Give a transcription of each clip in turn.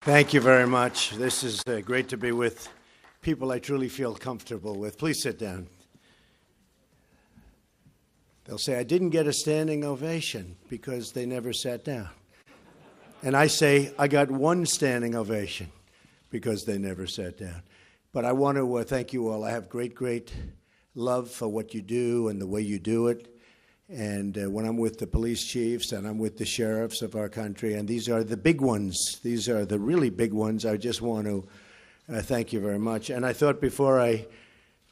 Thank you very much. This is great to be with people I truly feel comfortable with. Please sit down. They'll say, I didn't get a standing ovation because they never sat down. And I say, I got one standing ovation because they never sat down. But I want to thank you all. I have great love for what you do and the way you do it. And when I'm with the police chiefs and I'm with the sheriffs of our country, and these are the big ones, these are the really big ones, I just want to thank you very much. And I thought before I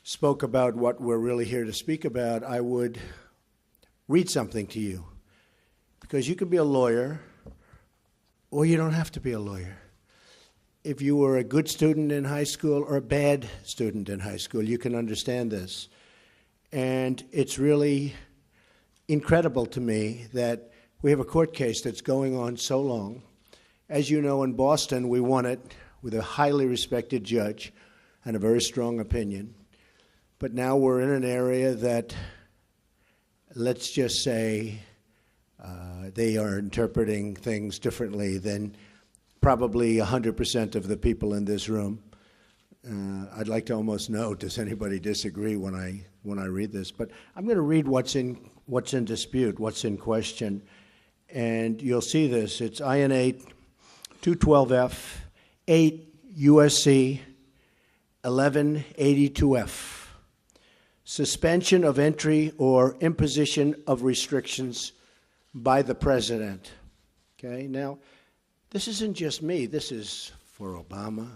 spoke about what we're really here to speak about, I would read something to you. Because you could be a lawyer, or you don't have to be a lawyer. If you were a good student in high school or a bad student in high school, you can understand this. And it's really incredible to me that we have a court case that's going on so long. As you know, in Boston, we won it with a highly respected judge and a very strong opinion. But now we're in an area that, let's just say, they are interpreting things differently than probably 100% of the people in this room. I'd like to almost know, does anybody disagree when I read this? But I'm going to read what's in dispute, what's in question. And you'll see this. It's INA 212F, 8 USC 1182F. Suspension of entry or imposition of restrictions by the president. Okay, now, this isn't just me. This is for Obama,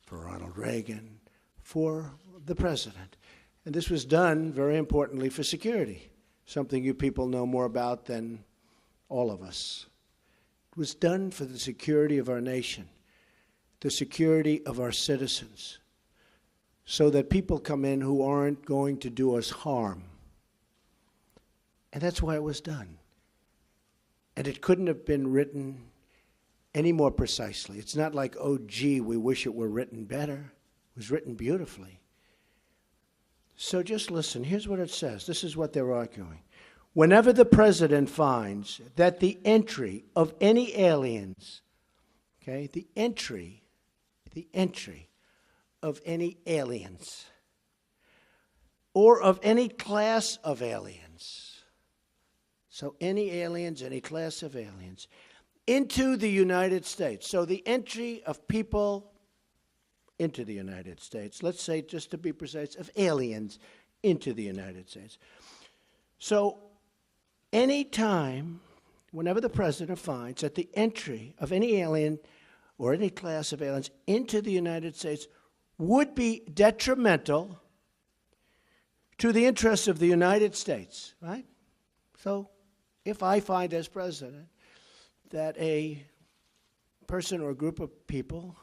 for Ronald Reagan, for the president. And this was done, very importantly, for security, something you people know more about than all of us. It was done for the security of our nation, the security of our citizens, so that people come in who aren't going to do us harm. And that's why it was done. And it couldn't have been written any more precisely. It's not like, oh, gee, we wish it were written better. It was written beautifully. So just listen. Here's what it says. This is what they're arguing. Whenever the president finds that the entry of any aliens, okay, the entry of any aliens or of any class of aliens, so any aliens, any class of aliens, into the United States. So the entry of people into the United States, let's say, just to be precise, of aliens into the United States. So any time, whenever the president finds that the entry of any alien or any class of aliens into the United States would be detrimental to the interests of the United States, right? So if I find as president that a person or a group of people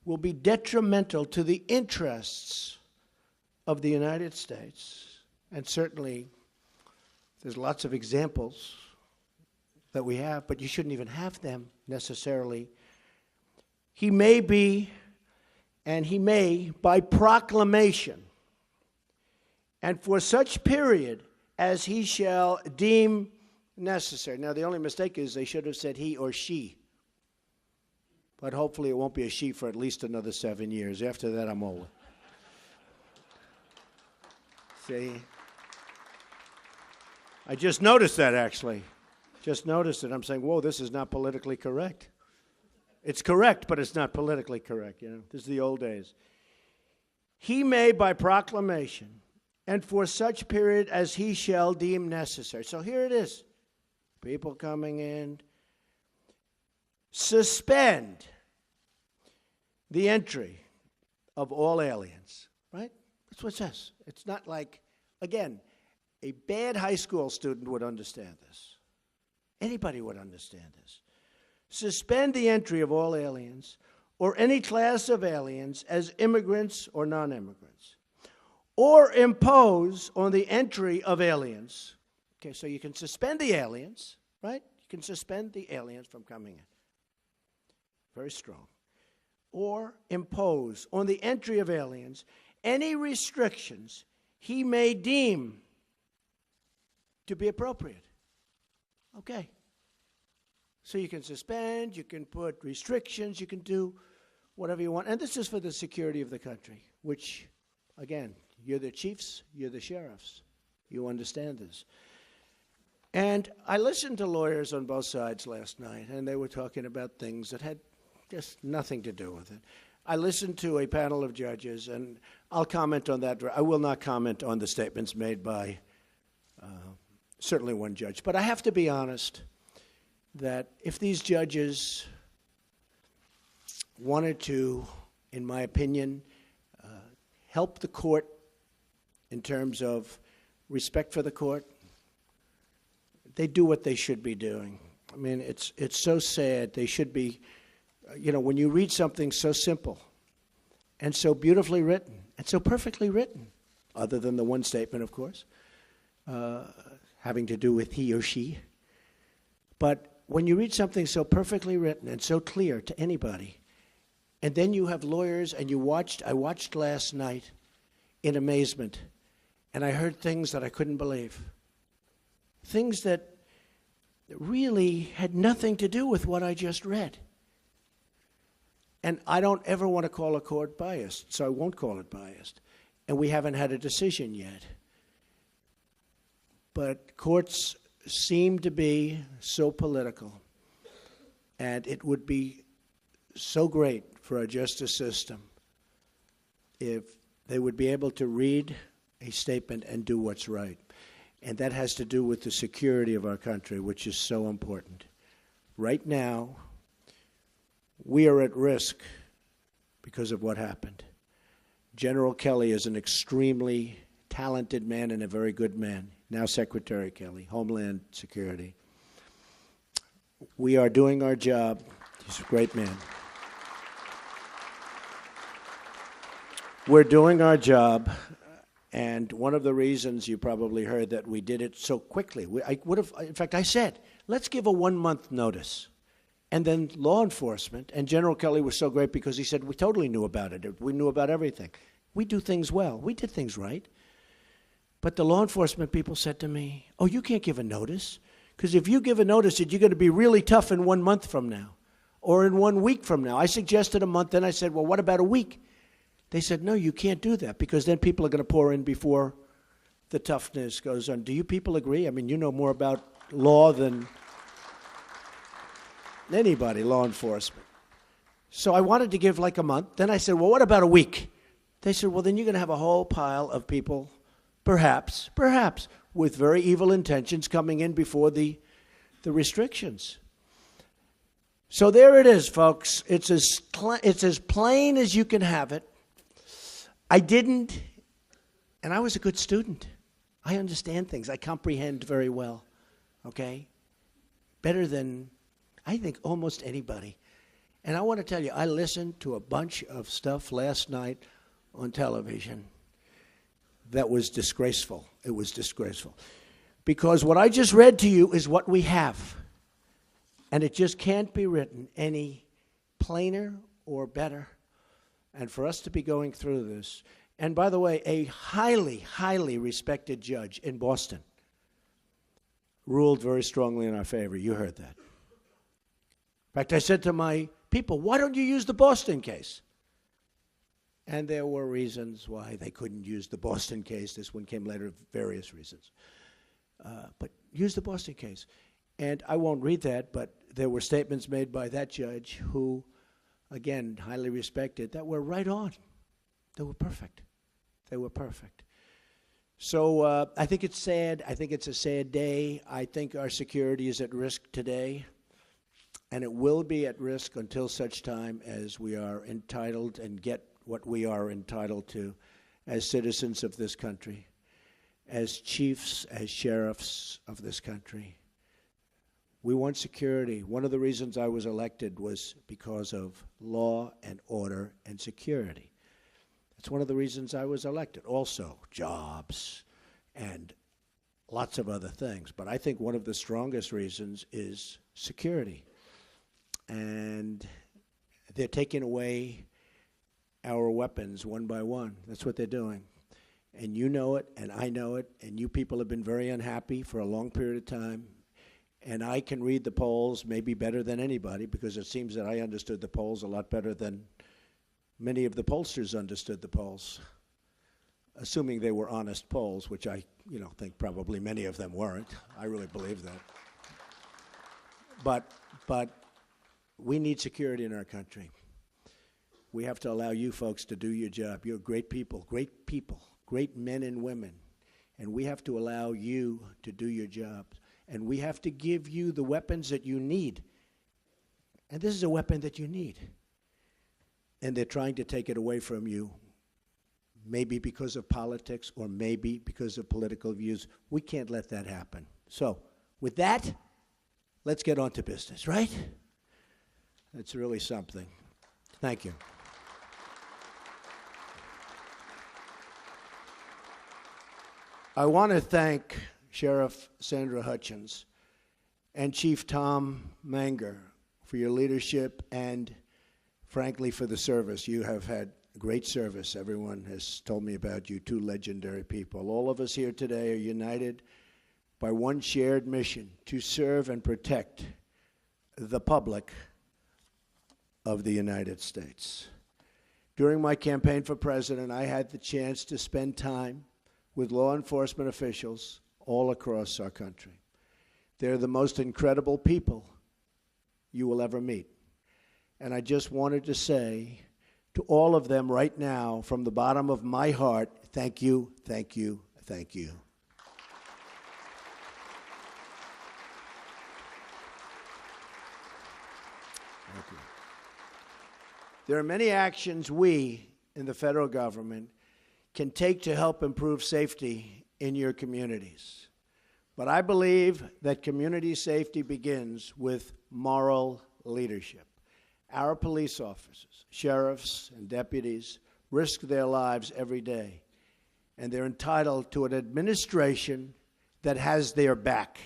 will be detrimental to the interests of the United States, and certainly there's lots of examples that we have, but you shouldn't even have them necessarily. He may be, and he may, by proclamation, and for such period as he shall deem necessary. Now, the only mistake is they should have said he or she. But hopefully it won't be a she for at least another 7 years. After that, I'm over. See? I just noticed that, actually. Just noticed it. I'm saying, whoa, this is not politically correct. It's correct, but it's not politically correct. You know, this is the old days. He may, by proclamation, and for such period as he shall deem necessary. So here it is. People coming in. Suspend the entry of all aliens, right? That's what it says. It's not like, again, a bad high school student would understand this. Anybody would understand this. Suspend the entry of all aliens or any class of aliens as immigrants or non-immigrants, or impose on the entry of aliens. Okay, so you can suspend the aliens, right? You can suspend the aliens from coming in. Very strong. Or impose on the entry of aliens any restrictions he may deem to be appropriate. Okay. So you can suspend, you can put restrictions, you can do whatever you want. And this is for the security of the country, which, again, you're the chiefs, you're the sheriffs. You understand this. And I listened to lawyers on both sides last night, and they were talking about things that had just nothing to do with it. I listened to a panel of judges, and I'll comment on that. I will not comment on the statements made by certainly one judge. But I have to be honest that if these judges wanted to, in my opinion, help the court in terms of respect for the court, they do what they should be doing. I mean, it's so sad. They should be, when you read something so simple and so beautifully written and so perfectly written, other than the one statement, of course, having to do with he or she. But when you read something so perfectly written and so clear to anybody, and then you have lawyers, and I watched last night in amazement, and I heard things that I couldn't believe. Things that really had nothing to do with what I just read. And I don't ever want to call a court biased, so I won't call it biased. And we haven't had a decision yet. But courts seem to be so political, and it would be so great for our justice system if they would be able to read a statement and do what's right. And that has to do with the security of our country, which is so important. Right now, we are at risk because of what happened. General Kelly is an extremely talented man and a very good man. Now Secretary Kelly, Homeland Security. We are doing our job. He's a great man. We're doing our job, and one of the reasons you probably heard that we did it so quickly, I said, let's give a 1-month notice. And then law enforcement, and General Kelly was so great because he said, we totally knew about it. We knew about everything. We do things well. We did things right. But the law enforcement people said to me, oh, you can't give a notice, because if you give a notice, you're going to be really tough in 1 month from now or in 1 week from now. I suggested a month, then I said, well, what about a week? They said, no, you can't do that, because then people are going to pour in before the toughness goes on. Do you people agree? I mean, you know more about law than anybody, law enforcement. So I wanted to give like a month. Then I said, well, what about a week? They said, well, then you're going to have a whole pile of people, perhaps, with very evil intentions coming in before the restrictions. So there it is, folks. It's as plain as you can have it. I didn't, and I was a good student. I understand things. I comprehend very well, okay? Better than, I think, almost anybody. And I want to tell you, I listened to a bunch of stuff last night on television that was disgraceful. It was disgraceful. Because what I just read to you is what we have. And it just can't be written any plainer or better. And for us to be going through this, and by the way, a highly, highly respected judge in Boston ruled very strongly in our favor. You heard that. In fact, I said to my people, why don't you use the Boston case? And there were reasons why they couldn't use the Boston case. This one came later, various reasons. But use the Boston case. And I won't read that, but there were statements made by that judge who, again, highly respected, that were right on. They were perfect. They were perfect. So I think it's sad. I think it's a sad day. I think our security is at risk today, and it will be at risk until such time as we are entitled and get what we are entitled to as citizens of this country, as chiefs, as sheriffs of this country. We want security. One of the reasons I was elected was because of law and order and security. That's one of the reasons I was elected. Also, jobs and lots of other things. But I think one of the strongest reasons is security. And they're taking away our weapons one by one. That's what they're doing. And you know it, and I know it, and you people have been very unhappy for a long period of time. And I can read the polls maybe better than anybody, because it seems that I understood the polls a lot better than many of the pollsters understood the polls, assuming they were honest polls, which I think probably many of them weren't. I really believe that. But we need security in our country. We have to allow you folks to do your job. You're great people, great men and women. And we have to allow you to do your job. And we have to give you the weapons that you need. And this is a weapon that you need. And they're trying to take it away from you, maybe because of politics or maybe because of political views. We can't let that happen. So, with that, let's get on to business, right? That's really something. Thank you. I want to thank Sheriff Sandra Hutchins and Chief Tom Manger for your leadership and, frankly, for the service. You have had great service. Everyone has told me about you, two legendary people. All of us here today are united by one shared mission: to serve and protect the public of the United States. During my campaign for president, I had the chance to spend time with law enforcement officials all across our country. They're the most incredible people you will ever meet. And I just wanted to say to all of them right now, from the bottom of my heart, thank you, thank you, thank you. Thank you. There are many actions we in the federal government can take to help improve safety in your communities. But I believe that community safety begins with moral leadership. Our police officers, sheriffs, and deputies risk their lives every day, and they're entitled to an administration that has their back.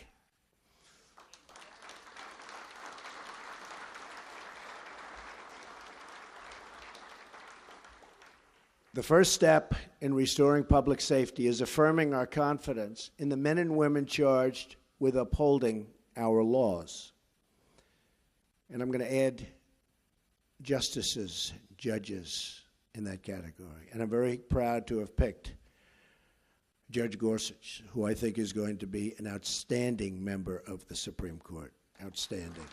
The first step in restoring public safety is affirming our confidence in the men and women charged with upholding our laws. And I'm going to add justices, judges in that category. And I'm very proud to have picked Judge Gorsuch, who I think is going to be an outstanding member of the Supreme Court. Outstanding.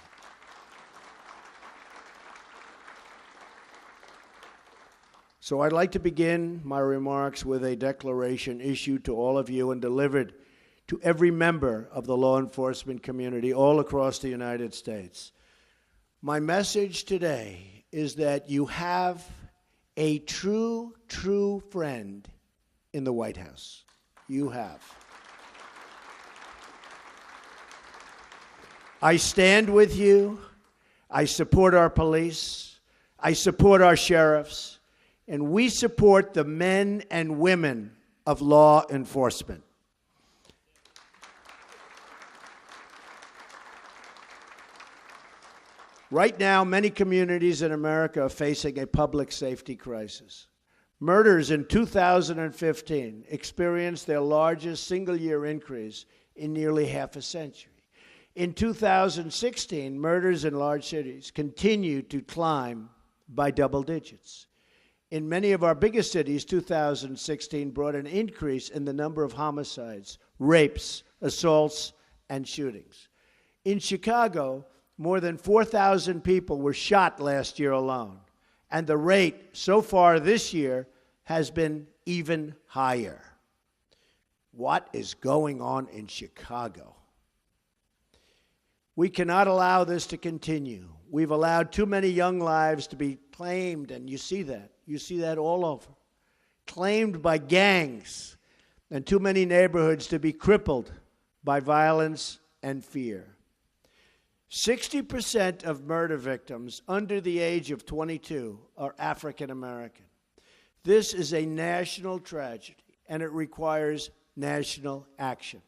So I'd like to begin my remarks with a declaration issued to all of you and delivered to every member of the law enforcement community all across the United States. My message today is that you have a true friend in the White House. You have. I stand with you. I support our police. I support our sheriffs. And we support the men and women of law enforcement. Right now, many communities in America are facing a public safety crisis. Murders in 2015 experienced their largest single-year increase in nearly half a century. In 2016, murders in large cities continued to climb by double digits. In many of our biggest cities, 2016 brought an increase in the number of homicides, rapes, assaults, and shootings. In Chicago, more than 4,000 people were shot last year alone, and the rate so far this year has been even higher. What is going on in Chicago? We cannot allow this to continue. We've allowed too many young lives to be claimed, and you see that. You see that all over. Claimed by gangs, and too many neighborhoods to be crippled by violence and fear. 60% of murder victims under the age of 22 are African American. This is a national tragedy, and it requires national action.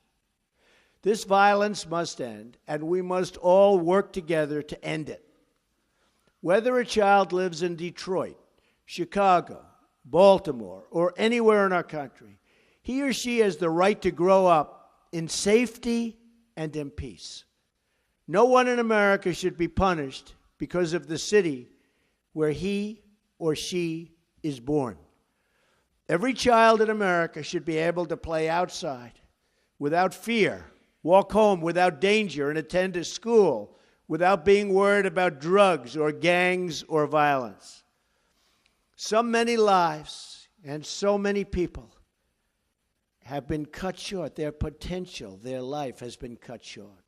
This violence must end, and we must all work together to end it. Whether a child lives in Detroit, Chicago, Baltimore, or anywhere in our country, he or she has the right to grow up in safety and in peace. No one in America should be punished because of the city where he or she is born. Every child in America should be able to play outside without fear, walk home without danger, and attend a school without being worried about drugs or gangs or violence. So many lives and so many people have been cut short. Their potential, their life has been cut short.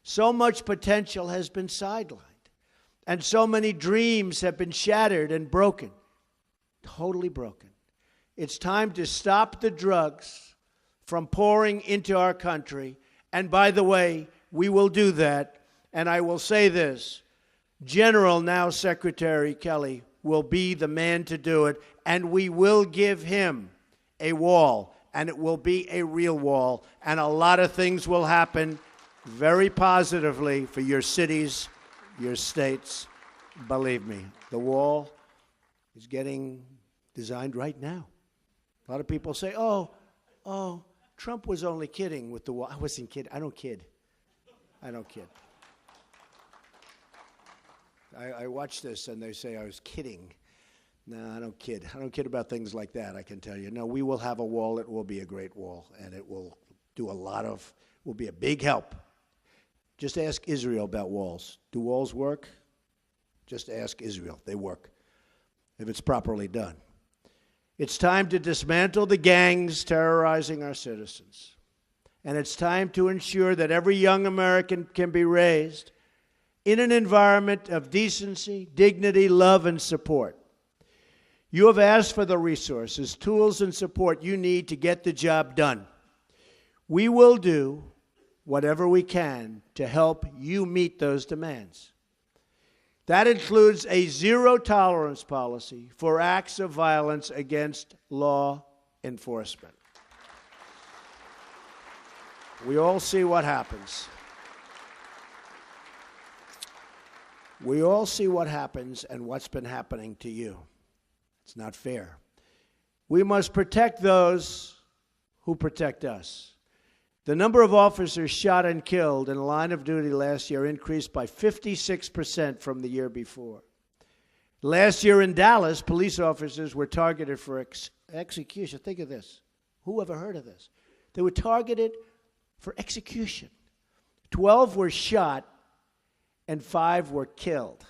So much potential has been sidelined. And so many dreams have been shattered and broken, totally broken. It's time to stop the drugs from pouring into our country. And by the way, we will do that. And I will say this, General, now Secretary Kelly, will be the man to do it. And we will give him a wall. And it will be a real wall. And a lot of things will happen very positively for your cities, your states. Believe me, the wall is getting designed right now. A lot of people say, oh, Trump was only kidding with the wall. I wasn't kidding. I don't kid. I watch this and they say I was kidding. No, I don't kid. I don't kid about things like that, I can tell you. No, we will have a wall. It will be a great wall, and it will do will be a big help. Just ask Israel about walls. Do walls work? Just ask Israel. They work, if it's properly done. It's time to dismantle the gangs terrorizing our citizens. And it's time to ensure that every young American can be raised in an environment of decency, dignity, love, and support. You have asked for the resources, tools, and support you need to get the job done. We will do whatever we can to help you meet those demands. That includes a zero-tolerance policy for acts of violence against law enforcement. We all see what happens. We all see what happens and what's been happening to you. It's not fair. We must protect those who protect us. The number of officers shot and killed in the line of duty last year increased by 56% from the year before. Last year in Dallas, police officers were targeted for execution. Think of this. Who ever heard of this? They were targeted for execution. 12 were shot and 5 were killed.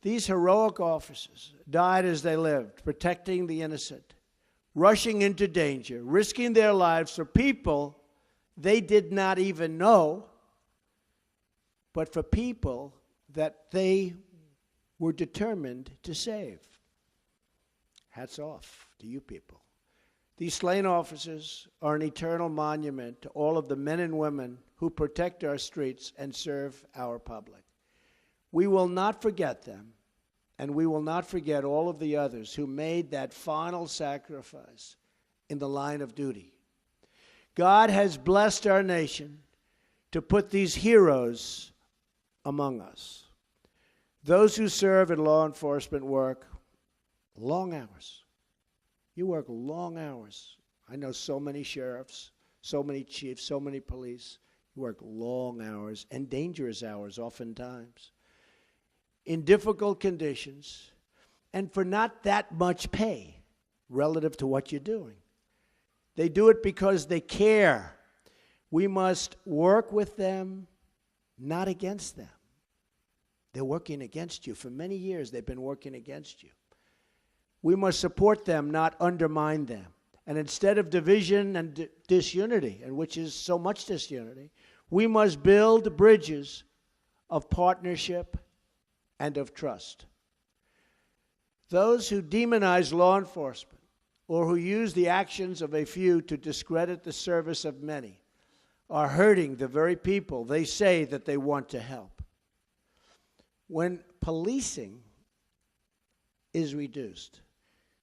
These heroic officers died as they lived, protecting the innocent, rushing into danger, risking their lives for people they did not even know, but for people that they were determined to save. Hats off to you people. These slain officers are an eternal monument to all of the men and women who protect our streets and serve our public. We will not forget them, and we will not forget all of the others who made that final sacrifice in the line of duty. God has blessed our nation to put these heroes among us. Those who serve in law enforcement work long hours. You work long hours. I know so many sheriffs, so many chiefs, so many police. You work long hours and dangerous hours oftentimes in difficult conditions and for not that much pay relative to what you're doing. They do it because they care. We must work with them, not against them. They're working against you. For many years, they've been working against you. We must support them, not undermine them. And instead of division and disunity, and which is so much disunity, we must build bridges of partnership and of trust. Those who demonize law enforcement or who use the actions of a few to discredit the service of many are hurting the very people they say that they want to help. When policing is reduced,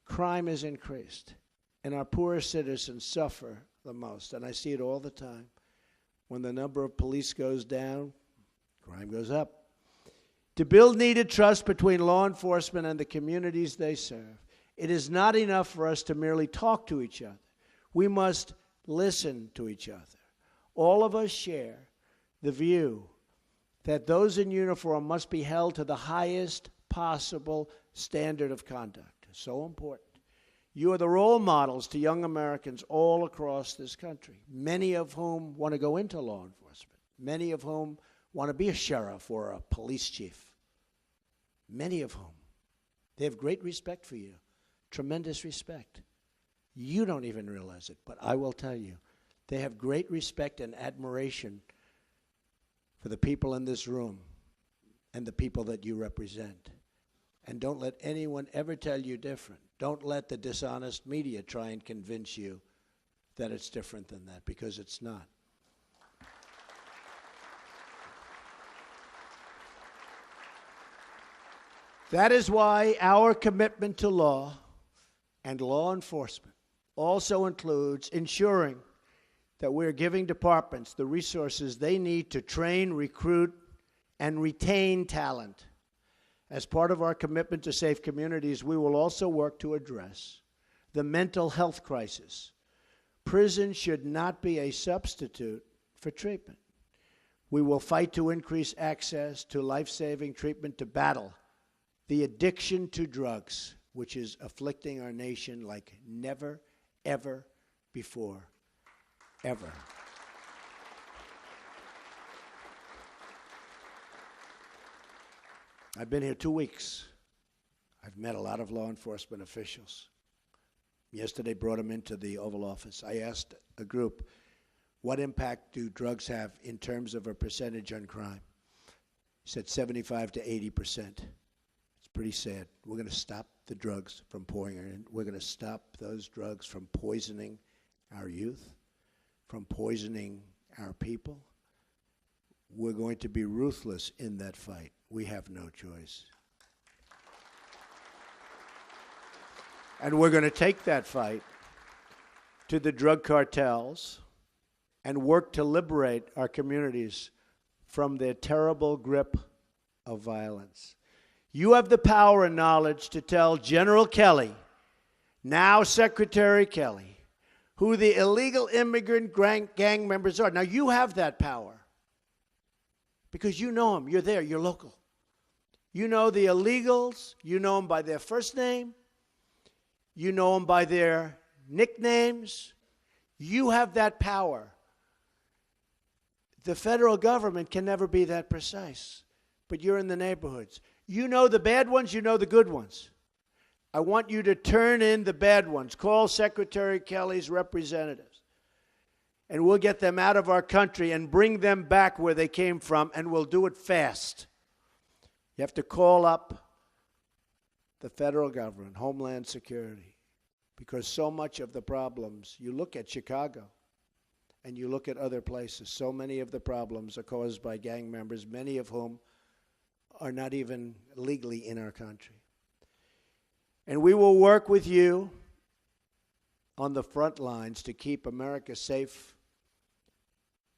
crime is increased, and our poorest citizens suffer the most. And I see it all the time. When the number of police goes down, crime goes up. To build needed trust between law enforcement and the communities they serve, it is not enough for us to merely talk to each other. We must listen to each other. All of us share the view that those in uniform must be held to the highest possible standard of conduct. So important. You are the role models to young Americans all across this country, many of whom want to go into law enforcement, many of whom want to be a sheriff or a police chief, many of whom. They have great respect for you, tremendous respect. You don't even realize it, but I will tell you, they have great respect and admiration for the people in this room and the people that you represent. And don't let anyone ever tell you different. Don't let the dishonest media try and convince you that it's different than that, because it's not. That is why our commitment to law and law enforcement also includes ensuring that we're giving departments the resources they need to train, recruit, and retain talent. As part of our commitment to safe communities, we will also work to address the mental health crisis. Prison should not be a substitute for treatment. We will fight to increase access to life-saving treatment to battle the addiction to drugs, which is afflicting our nation like never, ever before, ever. I've been here 2 weeks. I've met a lot of law enforcement officials. Yesterday, brought them into the Oval Office. I asked a group, what impact do drugs have in terms of a percentage on crime? He said 75 to 80%. It's pretty sad. We're going to stop the drugs from pouring in. We're going to stop those drugs from poisoning our youth, from poisoning our people. We're going to be ruthless in that fight. We have no choice. And we're going to take that fight to the drug cartels and work to liberate our communities from their terrible grip of violence. You have the power and knowledge to tell General Kelly, now Secretary Kelly, who the illegal immigrant gang members are. Now, you have that power because you know them. You're there. You're local. You know the illegals. You know them by their first name. You know them by their nicknames. You have that power. The federal government can never be that precise, but you're in the neighborhoods. You know the bad ones. You know the good ones. I want you to turn in the bad ones. Call Secretary Kelly's representatives, and we'll get them out of our country and bring them back where they came from, and we'll do it fast. You have to call up the federal government, Homeland Security, because so much of the problems, you look at Chicago and you look at other places, so many of the problems are caused by gang members, many of whom are not even legally in our country. And we will work with you on the front lines to keep America safe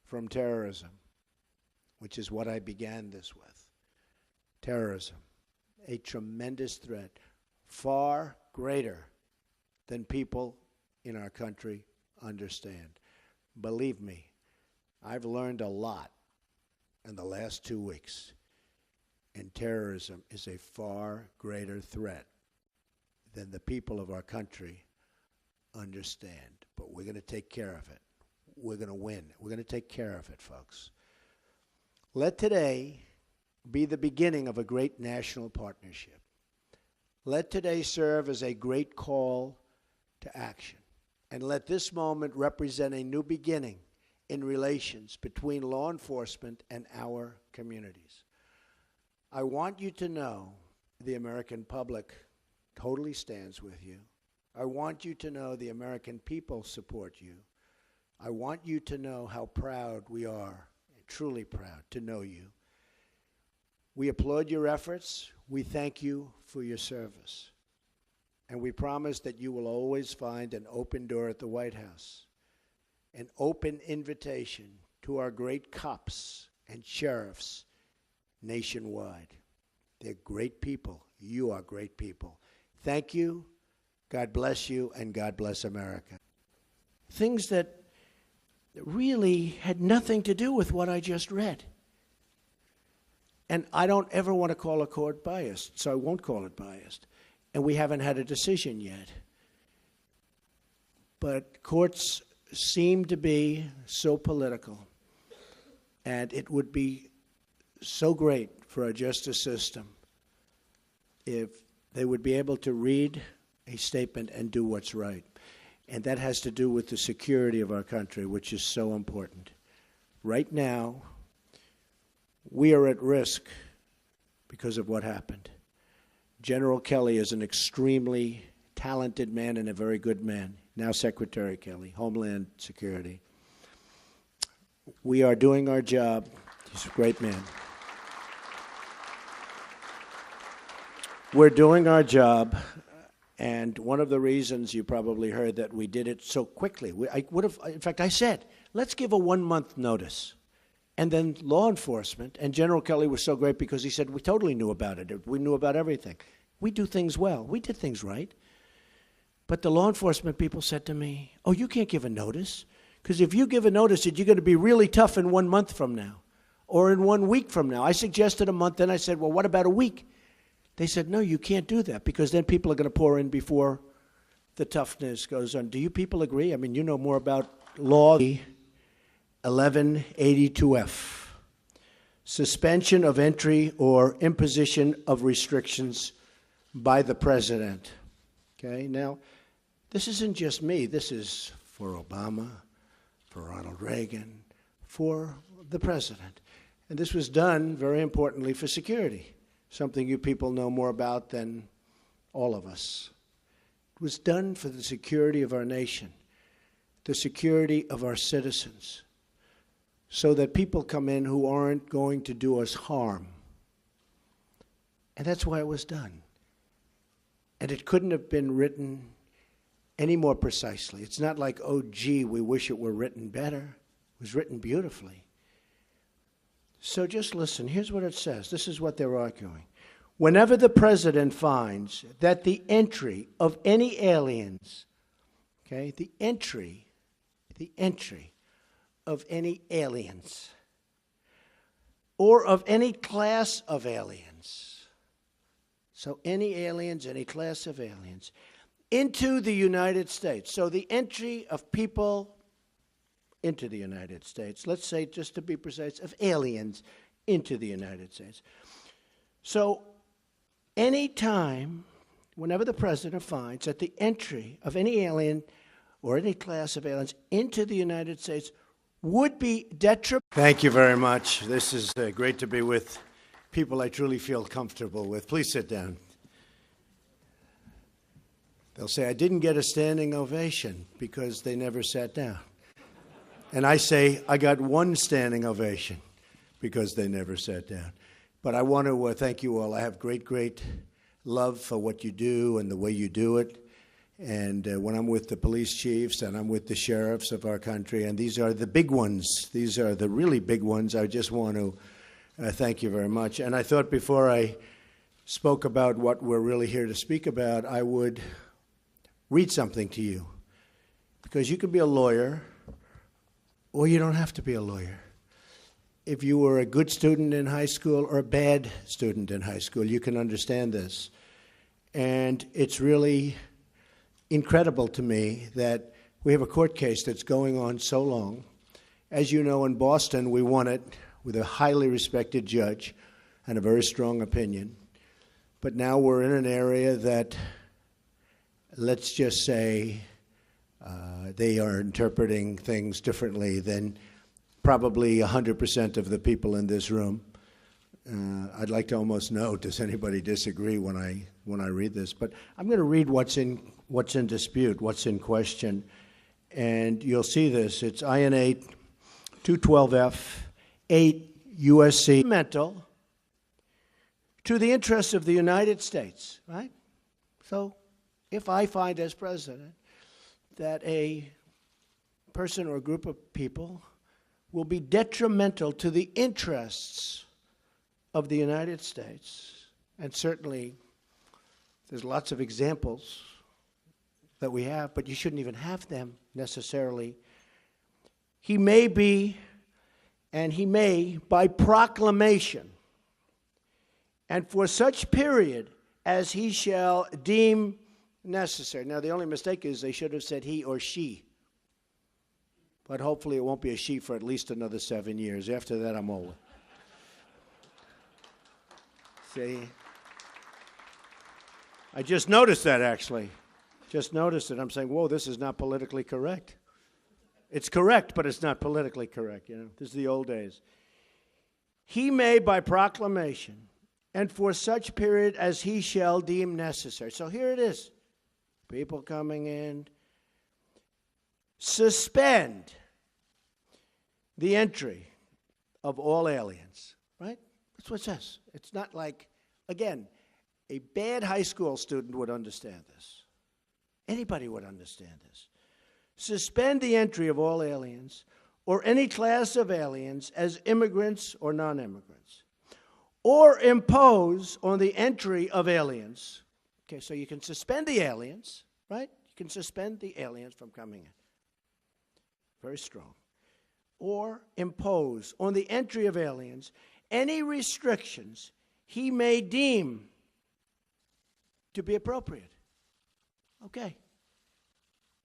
from terrorism, which is what I began this with. Terrorism, a tremendous threat, far greater than people in our country understand. Believe me, I've learned a lot in the last 2 weeks, and terrorism is a far greater threat than the people of our country understand. But we're going to take care of it. We're going to win. We're going to take care of it, folks. Let today be the beginning of a great national partnership. Let today serve as a great call to action. And let this moment represent a new beginning in relations between law enforcement and our communities. I want you to know the American public totally stands with you. I want you to know the American people support you. I want you to know how proud we are, truly proud to know you. We applaud your efforts. We thank you for your service. And we promise that you will always find an open door at the White House, an open invitation to our great cops and sheriffs nationwide. They're great people. You are great people. Thank you. God bless you, and God bless America. Things that really had nothing to do with what I just read. And I don't ever want to call a court biased, so I won't call it biased. And we haven't had a decision yet. But courts seem to be so political, and it would be so great for our justice system if they would be able to read a statement and do what's right. And that has to do with the security of our country, which is so important. Right now, we are at risk because of what happened. General Kelly is an extremely talented man and a very good man. Now Secretary Kelly, Homeland Security. We are doing our job. He's a great man. We're doing our job, and one of the reasons you probably heard that we did it so quickly, in fact, I said, let's give a 1-month notice. And then law enforcement, and General Kelly was so great because he said, we totally knew about it. We knew about everything. We do things well. We did things right. But the law enforcement people said to me, oh, you can't give a notice, because if you give a notice, you're going to be really tough in 1 month from now or in 1 week from now. I suggested a month, then I said, well, what about a week? They said, no, you can't do that, because then people are going to pour in before the toughness goes on. Do you people agree? I mean, you know more about law. 1182F, suspension of entry or imposition of restrictions by the president. Okay, now, this isn't just me. This is for Obama, for Ronald Reagan, for the president. And this was done, very importantly, for security, something you people know more about than all of us. It was done for the security of our nation, the security of our citizens, so that people come in who aren't going to do us harm. And that's why it was done. And it couldn't have been written any more precisely. It's not like, oh, gee, we wish it were written better. It was written beautifully. So just listen. Here's what it says. This is what they're arguing. Whenever the president finds that the entry of any aliens, okay, the entry of any aliens or of any class of aliens, so any aliens, any class of aliens, into the United States. So the entry of people into the United States, let's say, just to be precise, of aliens into the United States. So any time, whenever the president finds that the entry of any alien or any class of aliens into the United States would be detrimental. Thank you very much. This is great to be with people I truly feel comfortable with. Please sit down. They'll say, I didn't get a standing ovation because they never sat down. And I say, I got one standing ovation because they never sat down. But I want to thank you all. I have great love for what you do and the way you do it. And when I'm with the police chiefs and I'm with the sheriffs of our country, and these are the big ones, these are the really big ones, I just want to thank you very much. And I thought before I spoke about what we're really here to speak about, I would read something to you. Because you could be a lawyer, or you don't have to be a lawyer. If you were a good student in high school or a bad student in high school, you can understand this. And it's really incredible to me that we have a court case that's going on so long. As you know, in Boston, we won it with a highly respected judge and a very strong opinion. But now we're in an area that, let's just say, they are interpreting things differently than probably 100% of the people in this room. I'd like to almost know, does anybody disagree when I read this? But I'm going to read what's in dispute, what's in question, and you'll see this. It's INA 212F 8 USC mental to the interests of the United States, right? So if I find as president that a person or a group of people will be detrimental to the interests of the United States, and certainly there's lots of examples that we have, but you shouldn't even have them necessarily. He may be, and he may, by proclamation, and for such period as he shall deem necessary. Now, the only mistake is they should have said he or she. But hopefully it won't be a she for at least another 7 years. After that, I'm over. See? I just noticed that, actually. Just noticed it. I'm saying, whoa, this is not politically correct. It's correct, but it's not politically correct. You know, this is the old days. He may, by proclamation, and for such period as he shall deem necessary. So here it is. People coming in. Suspend the entry of all aliens. Right? That's what it says. It's not like, again, a bad high school student would understand this. Anybody would understand this. Suspend the entry of all aliens or any class of aliens as immigrants or non-immigrants, or impose on the entry of aliens. Okay, so you can suspend the aliens, right? You can suspend the aliens from coming in. Very strong. Or impose on the entry of aliens any restrictions he may deem to be appropriate. Okay.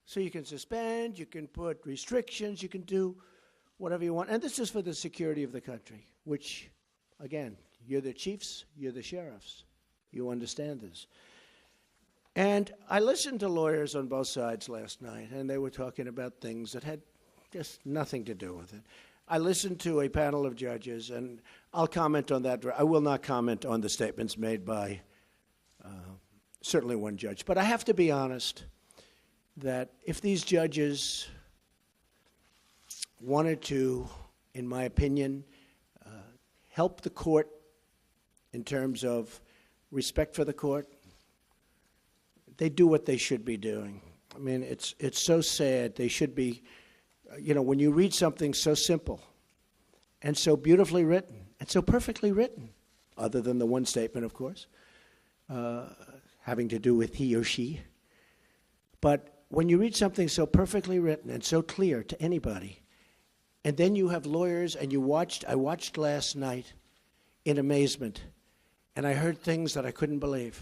So you can suspend, you can put restrictions, you can do whatever you want. And this is for the security of the country, which, again, you're the chiefs, you're the sheriffs. You understand this. And I listened to lawyers on both sides last night, and they were talking about things that had just nothing to do with it. I listened to a panel of judges, and I'll comment on that. I will not comment on the statements made by certainly one judge. But I have to be honest that if these judges wanted to, in my opinion, help the court in terms of respect for the court, they do what they should be doing. I mean, it's so sad. They should be, you know, when you read something so simple and so beautifully written and so perfectly written, other than the one statement, of course, having to do with he or she. But when you read something so perfectly written and so clear to anybody, and then you have lawyers, and I watched last night in amazement, and I heard things that I couldn't believe.